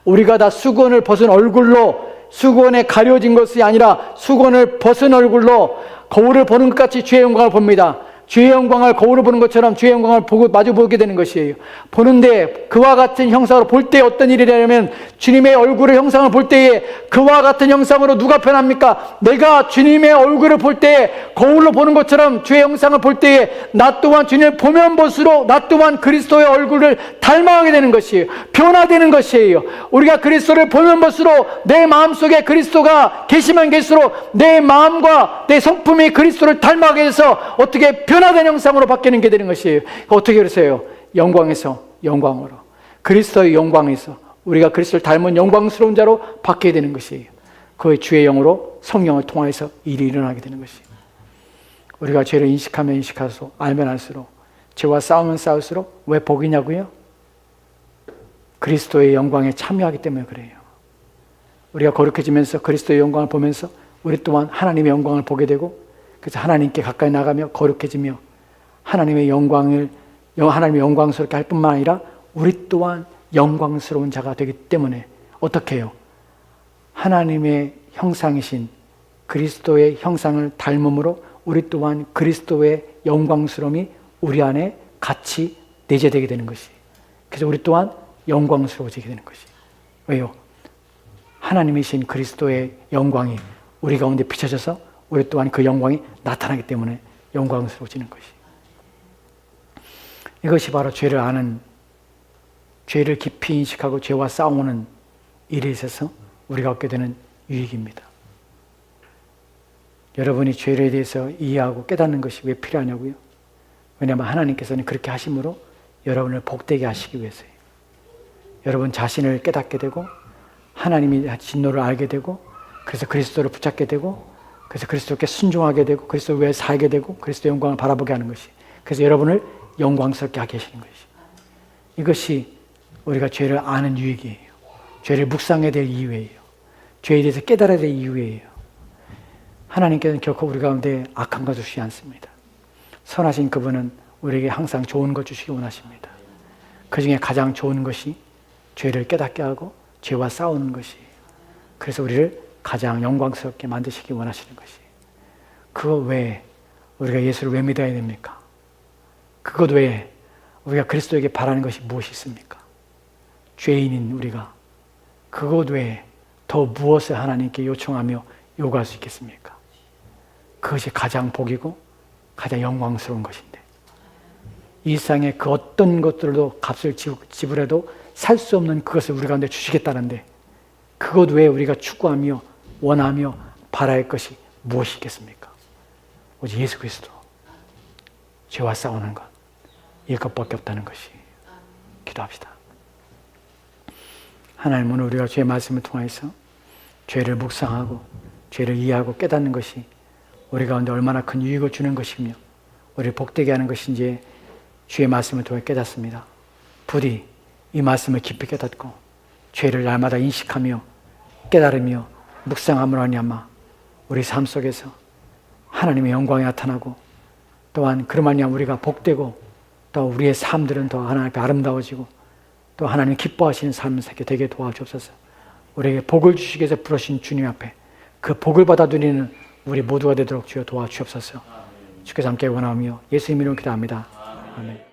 우리가 다 수건을 벗은 얼굴로, 수건에 가려진 것이 아니라 수건을 벗은 얼굴로 거울을 보는 것 같이 주의 영광을 봅니다. 주의 영광을 거울을 보는 것처럼 주의 영광을 마주 보게 되는 것이에요. 보는데 그와 같은 형상으로 볼 때 어떤 일이 되냐면, 주님의 얼굴의 형상을 볼 때에 그와 같은 형상으로 누가 변합니까? 내가 주님의 얼굴을 볼 때에 거울로 보는 것처럼 주의 형상을 볼 때에 나 또한 주님을 보면 볼수록 나 또한 그리스도의 얼굴을 닮아가게 되는 것이에요. 변화되는 것이에요. 우리가 그리스도를 보면 볼수록 내 마음속에 그리스도가 계시면 계실수록 내 마음과 내 성품이 그리스도를 닮아가게 해서 어떻게 변화된 형상으로 바뀌는 게 되는 것이에요. 어떻게 그러세요? 영광에서 영광으로, 그리스도의 영광에서 우리가 그리스도를 닮은 영광스러운 자로 바뀌게 되는 것이에요. 그의 주의 영으로 성령을 통하여서 일이 일어나게 되는 것이에요. 우리가 죄를 인식하면 인식할수록, 알면 알수록, 죄와 싸우면 싸울수록 왜 복이냐고요? 그리스도의 영광에 참여하기 때문에 그래요. 우리가 거룩해지면서 그리스도의 영광을 보면서 우리 또한 하나님의 영광을 보게 되고, 그래서 하나님께 가까이 나가며 거룩해지며 하나님의 영광스럽게 할 뿐만 아니라 우리 또한 영광스러운 자가 되기 때문에 어떻게 해요? 하나님의 형상이신 그리스도의 형상을 닮음으로 우리 또한 그리스도의 영광스러움이 우리 안에 같이 내재되게 되는 것이, 그래서 우리 또한 영광스러워지게 되는 것이. 왜요? 하나님이신 그리스도의 영광이 우리 가운데 비춰져서 우리 또한 그 영광이 나타나기 때문에 영광스러워지는 것이. 이것이 바로 죄를 아는, 죄를 깊이 인식하고 죄와 싸우는 일에 있어서 우리가 얻게 되는 유익입니다. 여러분이 죄에 대해서 이해하고 깨닫는 것이 왜 필요하냐고요? 왜냐하면 하나님께서는 그렇게 하심으로 여러분을 복되게 하시기 위해서예요. 여러분 자신을 깨닫게 되고 하나님이 진노를 알게 되고, 그래서 그리스도를 붙잡게 되고, 그래서 그리스도께 순종하게 되고 그리스도 외에 살게 되고 그리스도의 영광을 바라보게 하는 것이, 그래서 여러분을 영광스럽게 하게 하시는 것이, 이것이 우리가 죄를 아는 유익이에요. 죄를 묵상해야 될 이유예요. 죄에 대해서 깨달아야 될 이유예요. 하나님께서는 결코 우리 가운데 악한 것 주시지 않습니다. 선하신 그분은 우리에게 항상 좋은 것 주시기 원하십니다. 그 중에 가장 좋은 것이 죄를 깨닫게 하고 죄와 싸우는 것이에요. 그래서 우리를 가장 영광스럽게 만드시기 원하시는 것이에요. 그거 외에 우리가 예수를 왜 믿어야 됩니까? 그것 외에 우리가 그리스도에게 바라는 것이 무엇이 있습니까? 죄인인 우리가 그것 외에 더 무엇을 하나님께 요청하며 요구할 수 있겠습니까? 그것이 가장 복이고 가장 영광스러운 것인데 이 세상의 그 어떤 것들도 값을 지불해도 살 수 없는 그것을 우리 가운데 주시겠다는데 그것 외에 우리가 추구하며 원하며 바랄 것이 무엇이겠습니까? 오직 예수 그리스도, 죄와 싸우는 것, 이것밖에 없다는 것이. 기도합시다. 하나님, 오늘 우리가 주의 말씀을 통해서 죄를 묵상하고 죄를 이해하고 깨닫는 것이 우리 가운데 얼마나 큰 유익을 주는 것이며 우리를 복되게 하는 것인지 주의 말씀을 통해 깨닫습니다. 부디 이 말씀을 깊이 깨닫고 죄를 날마다 인식하며 깨달으며 묵상함으로 하냐마 우리 삶 속에서 하나님의 영광이 나타나고 또한 그로 말미암아 우리가 복되고 또 우리의 삶들은 더 하나님 앞에 아름다워지고 또 하나님 기뻐하시는 삶을 살게 되게 도와주옵소서. 우리에게 복을 주시기 위해서 부르신 주님 앞에 그 복을 받아 누리는 우리 모두가 되도록 주여 도와주옵소서. 주께서 함께 원하오며 예수 이름으로 기도합니다. 아멘.